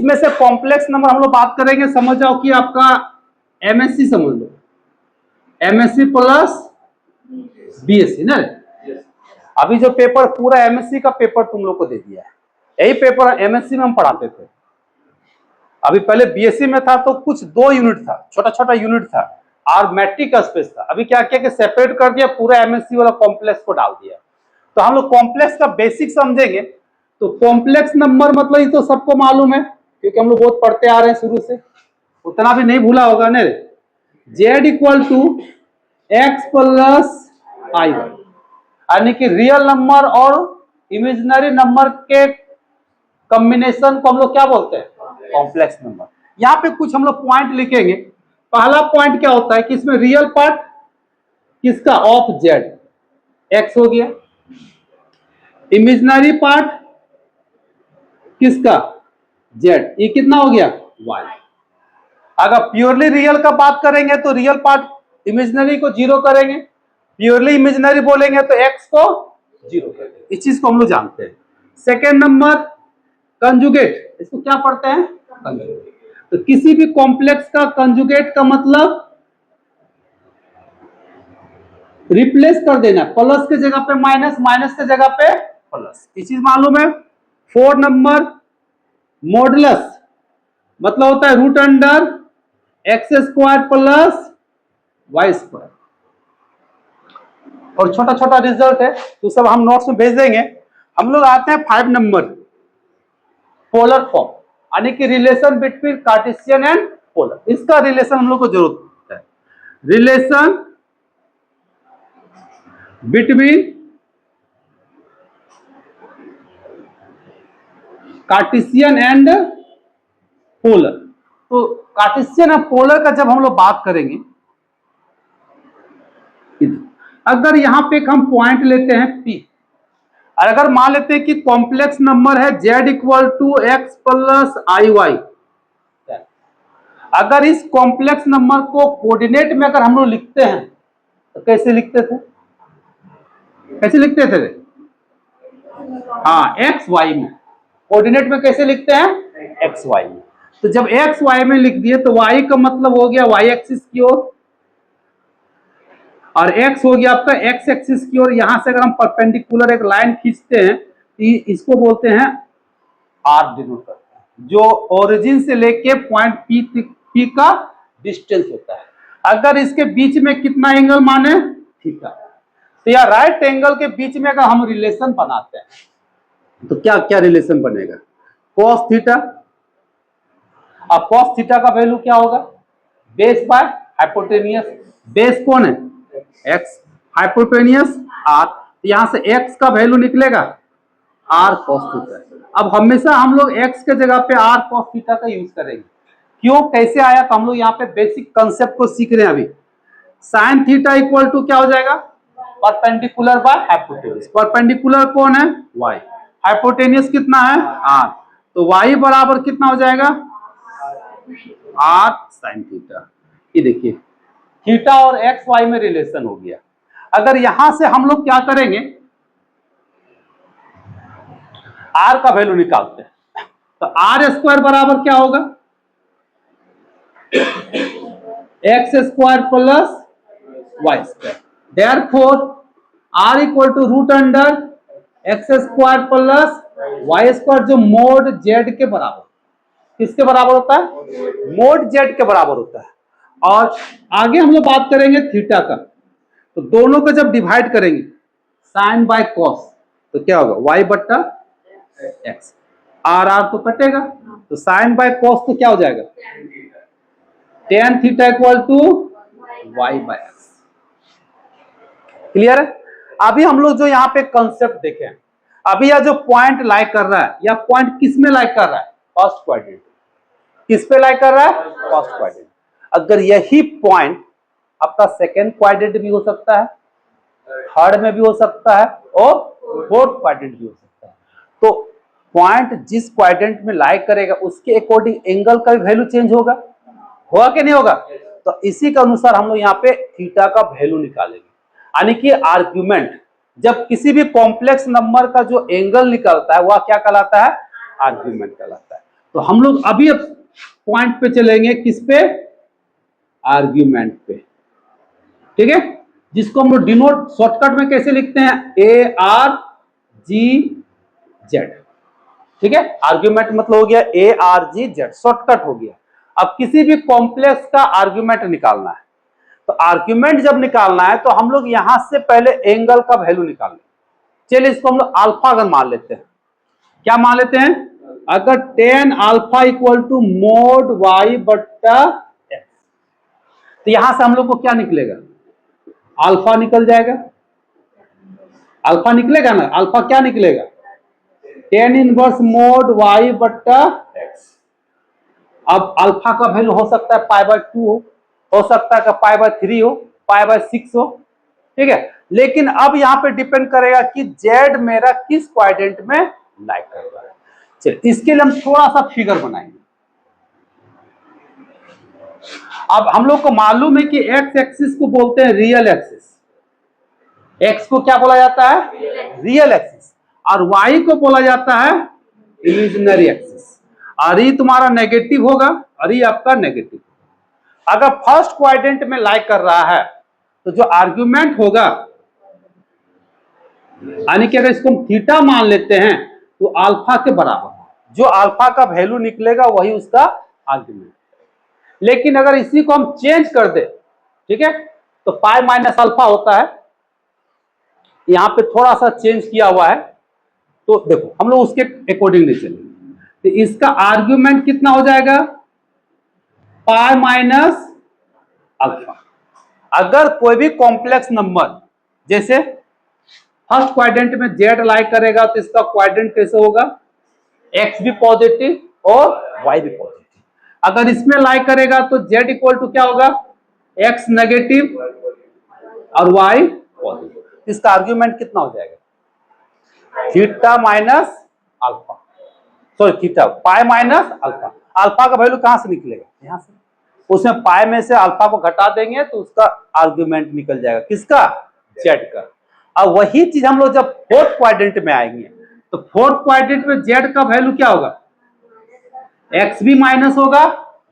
इसमें से complex number हम लोग बात करेंगे, समझ जाओ कि आपका एमएससी समझ लो, एमएससी प्लस बीएससी ना। अभी जो पेपर पूरा एमएससी का पेपर तुम लोग को दे दिया है, यही पेपर एमएससी में हम पढ़ाते थे। अभी पहले बीएससी में था तो कुछ 2 यूनिट था, छोटा छोटा यूनिट था और मैट्रिक का स्पेस था। अभी क्या किया कि सेपरेट कर दिया, पूरा एमएससी वाला कॉम्प्लेक्स को डाल दिया। तो हम लोग कॉम्प्लेक्स का बेसिक समझेंगे। तो कॉम्प्लेक्स नंबर मतलब ये तो सबको मालूम है क्योंकि हम लोग बहुत पढ़ते आ रहे हैं शुरू से, उतना भी नहीं भूला होगा ना। Z equal to x plus i y, यानी कि रियल नंबर और इमेजिनरी नंबर के कॉम्बिनेशन को हम लोग क्या बोलते हैं, कॉम्प्लेक्स नंबर। यहाँ पे कुछ हम लोग पॉइंट लिखेंगे। पहला पॉइंट क्या होता है कि इसमें रियल पार्ट किसका, ऑफ जेड, एक्स हो गया। इमेजिनरी पार्ट किसका, जेड, ये कितना हो गया, वाई। अगर प्योरली रियल का बात करेंगे तो रियल पार्ट इमेजिनरी को 0 करेंगे, प्योरली इमेजिनरी बोलेंगे तो एक्स को 0 करेंगे। इस चीज को हम लोग जानते हैं। सेकेंड नंबर कंजुगेट, इसको क्या पढ़ते हैं, कंजुगेट। तो किसी भी कॉम्प्लेक्स का कंजुगेट का मतलब रिप्लेस कर देना, प्लस के जगह पे माइनस, माइनस के जगह पे प्लस, ये चीज मालूम है। 4 नंबर मॉडुलस, मतलब होता है root under x square plus y square. और छोटा छोटा रिजल्ट है तो सब हम नोट्स में भेज देंगे। हम लोग आते हैं 5 नंबर पोलर फॉर्म, यानी कि relation between Cartesian and polar. इसका रिलेशन हम लोग को जरूरत है, relation between Cartesian and polar. तो कार्टेशियन और पोलर का जब हम लोग बात करेंगे, अगर यहां पे हम पॉइंट लेते हैं P, और अगर मान लेते हैं कि कॉम्प्लेक्स नंबर है Z equal to x plus i y, अगर इस कॉम्प्लेक्स नंबर को कोऑर्डिनेट में अगर हम लोग लिखते हैं तो कैसे लिखते थे, कैसे लिखते थे, हाँ एक्स वाई में, कोऑर्डिनेट में कैसे लिखते हैं, एक्स वाई में। तो जब एक्स वाई में लिख दिए तो वाई का मतलब हो गया वाई एक्सिस की ओर, और एक्स हो गया आपका एक्स एक्सिस की ओर। यहां से अगर हम परपेंडिकुलर एक लाइन खींचते हैं तो इसको बोलते हैं आर डिनोट करते हैं, जो ओरिजिन से लेके पॉइंट पी का डिस्टेंस होता है। अगर इसके बीच में कितना एंगल माने, थीटा, तो या राइट एंगल के बीच में अगर हम रिलेशन बनाते हैं तो क्या क्या रिलेशन बनेगा, कॉस थीटा। अब कॉस थीटा का वैल्यू क्या होगा, बेस बाय हाइपोटेनियस। बेस कौन है, एक्स, हाइपोटेनियस आर, यहां से एक्स का वैल्यू निकलेगा आर कॉस थीटा। अब हमेशा हम लोग एक्स के जगह पे आर कॉस थीटा का यूज करेंगे। क्यों, कैसे आया, तो हम लोग यहाँ पे बेसिक कंसेप्ट को सीख रहे हैं अभी। साइन थीटा इक्वल टू क्या हो जाएगा, परपेंडिकुलर बाय हाइपोटेनियस। परपेंडिकुलर कौन है, वाई, हाइपोटेनियस कितना है, आर, तो वाई बराबर कितना हो जाएगा, आर साइन थीटा। ये देखिए थीटा और एक्स वाई में रिलेशन हो गया। अगर यहां से हम लोग क्या करेंगे, आर का वैल्यू निकालते हैं, तो आर स्क्वायर बराबर क्या होगा, x square plus y square. Therefore r equal to root under x square plus y square, जो मोड जेड के बराबर, किसके बराबर होता है, मोड जेड के बराबर होता है। और आगे हम लोग बात करेंगे थीटा का, तो दोनों को जब डिवाइड करेंगे साइन बाय कॉस तो क्या होगा, वाई बट्टा एक्स, आर आर तो कटेगा, तो साइन बाय कॉस तो क्या हो जाएगा, tan theta equal to y by x. Clear है। अभी हम लोग जो यहाँ पे कंसेप्ट देखे, अभी यह जो पॉइंट लाइक कर रहा है, या पॉइंट किस में लाइक कर रहा है, फर्स्ट क्वाड्रेंट। किस पे लाइक कर रहा है, फर्स्ट क्वाड्रेंट। अगर यही पॉइंट आपका सेकेंड क्वाड्रेंट भी हो सकता है, थर्ड में भी हो सकता है, और फोर्थ क्वाड्रेंट भी हो सकता है। तो पॉइंट जिस क्वाड्रेंट में लाइक करेगा उसके अकॉर्डिंग एंगल का भी वैल्यू चेंज होगा कि नहीं होगा। तो इसी के अनुसार हम लोग यहाँ पे थीटा का वैल्यू निकालेंगे, यानी कि आर्ग्यूमेंट। जब किसी भी कॉम्प्लेक्स नंबर का जो एंगल निकलता है वह क्या कहलाता है, आर्ग्यूमेंट कहलाता है। तो हम लोग अभी अब पॉइंट पे चलेंगे, किस पे? आर्ग्यूमेंट पे। ठीक है, जिसको हम लोग डिनोट शॉर्टकट में कैसे लिखते हैं? ARGZ। ठीक है, आर्ग्यूमेंट मतलब हो गया ARGZ, शॉर्टकट हो गया। अब किसी भी कॉम्प्लेक्स का आर्ग्यूमेंट निकालना है, तो आर्ग्यूमेंट जब निकालना है तो हम लोग यहां से पहले एंगल का वैल्यू निकाल लेंगे। चलिए इसको हम लोग अल्फा अगर मान लेते हैं, क्या मान लेते हैं? अगर tan alpha equal to mod y बट्टा x, तो यहां से हम लोग को क्या निकलेगा? अल्फा निकल जाएगा, अल्फा निकलेगा ना। अल्फा क्या निकलेगा? tan इनवर्स मोड y बट्टा x। अब अल्फा का वैल्यू हो सकता है π/2 हो सकता है पाई बाय 3 हो, π/6 हो। ठीक है, लेकिन अब यहां पे डिपेंड करेगा कि z मेरा किस क्वाड्रेंट में लाइक कर रहा है। चलिए इसके लिए हम थोड़ा सा फिगर बनाएंगे। अब हम लोग को मालूम है कि एक्स एक्सिस को बोलते हैं रियल एक्सिस। एक्स को क्या बोला जाता है? Real axis. और वाई को बोला जाता है इमेजिनरी एक्सिस। और ये तुम्हारा नेगेटिव होगा और ये आपका नेगेटिव। अगर फर्स्ट क्वाड्रेंट में लाइक कर रहा है तो जो आर्ग्यूमेंट होगा, यानी कि अगर इसको हम थीटा मान लेते हैं तो अल्फा के बराबर, जो अल्फा का वैल्यू निकलेगा वही उसका आर्ग्यूमेंट। लेकिन अगर इसी को हम चेंज कर दे, ठीक है, तो पाई माइनस अल्फा होता है, यहां पे थोड़ा सा चेंज किया हुआ है। तो देखो हम लोग उसके अकॉर्डिंगली चलेंगे। तो इसका आर्ग्यूमेंट कितना हो जाएगा? Pi minus alpha. अगर कोई भी कॉम्प्लेक्स नंबर, जैसे फर्स्ट क्वाड्रेंट में जेड लाइक करेगा तो इसका क्वाड्रेंट कैसे होगा? एक्स भी पॉजिटिव और वाई भी पॉजिटिव। अगर इसमें लाइक करेगा तो जेड इक्वल टू क्या होगा? एक्स नेगेटिव और वाई पॉजिटिव। इसका आर्ग्यूमेंट कितना हो जाएगा? Theta minus alpha, sorry theta, pi minus alpha. Alpha का वैल्यू कहां से निकलेगा? यहां से। उसमें पाई में से अल्फा को घटा देंगे तो उसका आर्ग्यूमेंट निकल जाएगा, किसका? जेड का। अब वही चीज हम लोग जब फोर्थ क्वाड्रेंट में आएंगे तो फोर्थ क्वाड्रेंट में जेड का वैल्यू क्या होगा? एक्स भी माइनस होगा,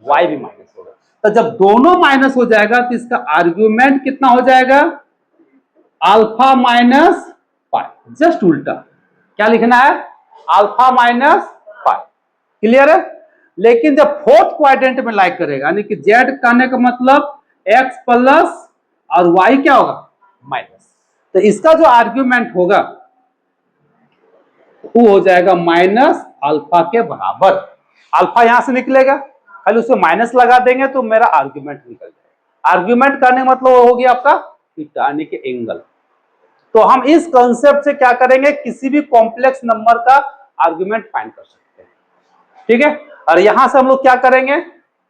वाई भी माइनस होगा। तो जब दोनों माइनस हो जाएगा तो इसका आर्ग्यूमेंट कितना हो जाएगा? Alpha minus pi. जस्ट उल्टा क्या लिखना है? Alpha minus pi. क्लियर है? लेकिन जब फोर्थ क्वाड्रेंट में लाइक करेगा, यानी कि जेड कहने का मतलब एक्स प्लस और वाई क्या होगा? माइनस। तो इसका जो आर्ग्यूमेंट होगा वो हो जाएगा माइनस अल्फा के बराबर। अल्फा यहां से निकलेगा, खाली उसे माइनस लगा देंगे तो मेरा आर्ग्यूमेंट निकल जाएगा। आर्ग्यूमेंट करने का मतलब हो गया आपका थीटा, यानी कि एंगल। तो हम इस कॉन्सेप्ट से क्या करेंगे? किसी भी कॉम्प्लेक्स नंबर का आर्ग्यूमेंट फाइंड कर सकते हैं। ठीक है, और यहां से हम लोग क्या करेंगे?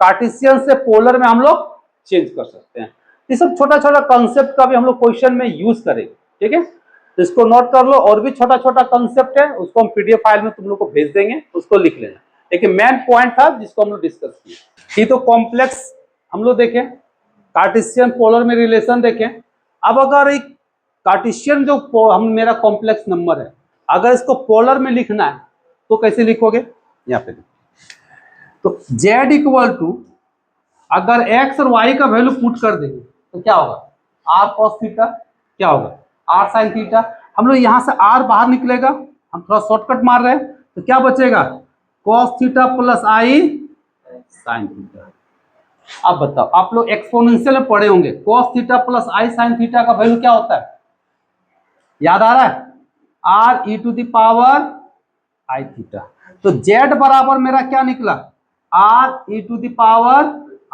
कार्टेशियन से पोलर में हम लोग चेंज कर सकते हैं। ये सब छोटा छोटा कॉन्सेप्ट का भी हम लोग क्वेश्चन में यूज करेंगे। ठीक है, तो इसको नोट कर लो। और भी छोटा छोटा कॉन्सेप्ट है, उसको हम पीडीएफ फाइल में तुम लोग को भेज देंगे, उसको लिख लेना। लेकिन मेन पॉइंट था जिसको हम लोग डिस्कस किए, ये तो कॉम्प्लेक्स हम लोग देखें, कार्टेशियन पोलर में रिलेशन देखें। अब अगर एक कार्टेशियन जो हम मेरा कॉम्प्लेक्स नंबर है, अगर इसको पोलर में लिखना है तो कैसे लिखोगे? यहाँ पे तो z इक्वल टू, अगर x और y का वैल्यू पुट कर देंगे तो क्या होगा? r cos थीटा, क्या होगा? r sin theta. हम लोग यहां से r बाहर निकलेगा, हम थोड़ा शॉर्टकट मार रहे हैं, तो क्या बचेगा? cos theta plus i sin theta. अब बताओ, आप लोग एक्सपोनेंशियल में पढ़े होंगे, cos theta plus i sin theta का वैल्यू क्या होता है? याद आ रहा है? r e to the power i theta. तो z बराबर मेरा क्या निकला? r e to the power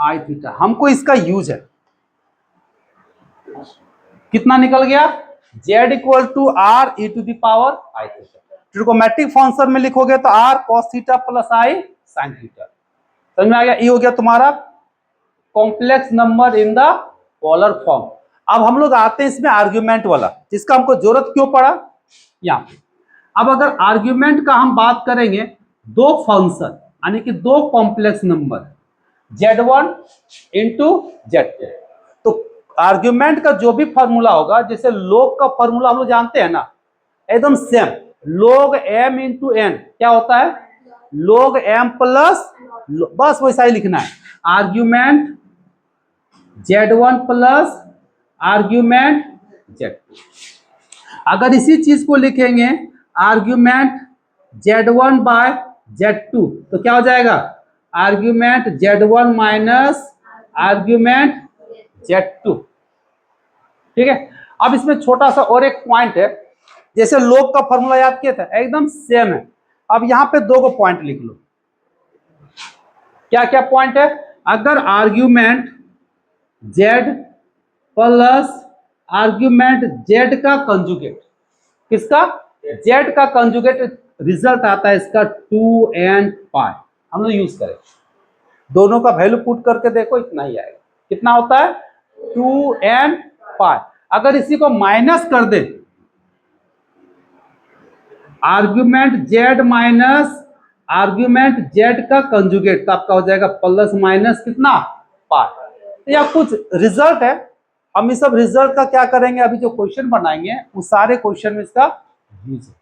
i theta. हमको इसका यूज है, कितना निकल गया? z equal to r e to the power i theta. Trigonometric function में लिखोगे तो r cos theta plus i sin theta. समझ में आ गया? ये हो गया तुम्हारा complex number in the polar form. अब हम लोग आते हैं इसमें आर्ग्यूमेंट वाला, जिसका हमको जरूरत क्यों पड़ा यहाँ पे। अब अगर आर्ग्यूमेंट का हम बात करेंगे, दो फंक्शन यानी कि दो complex number z1 into z2, तो आर्ग्यूमेंट का जो भी फॉर्मूला होगा, जैसे लोग का फॉर्मूला हम लोग जानते हैं ना, एकदम same, log m into n क्या होता है? log m प्लस, बस वैसा ही लिखना है, argument z1 plus argument z2। अगर इसी चीज को लिखेंगे आर्ग्यूमेंट z1 बाय z2 तो क्या हो जाएगा, argument z1 minus argument z2। ठीक है। अब इसमें छोटा सा और एक पॉइंट है, जैसे लोग का फॉर्मूला याद किया था एकदम सेम है। अब यहां पे दो पॉइंट लिख लो। क्या क्या पॉइंट है, अगर argument z plus argument z का कंजुगेट, किसका, z का कंजुगेट, रिजल्ट आता है इसका 2n पाई, हम लोग यूज करें, दोनों का वैल्यू पुट करके देखो इतना ही आएगा। कितना होता है, 2n पाई। अगर इसी को माइनस कर दे, argument z minus argument z का कंजुगेट, तो आपका हो जाएगा प्लस माइनस कितना, पाई। या कुछ रिजल्ट है, हम इस सब रिजल्ट का क्या करेंगे, अभी जो क्वेश्चन बनाएंगे उस सारे क्वेश्चन में इसका यूज है।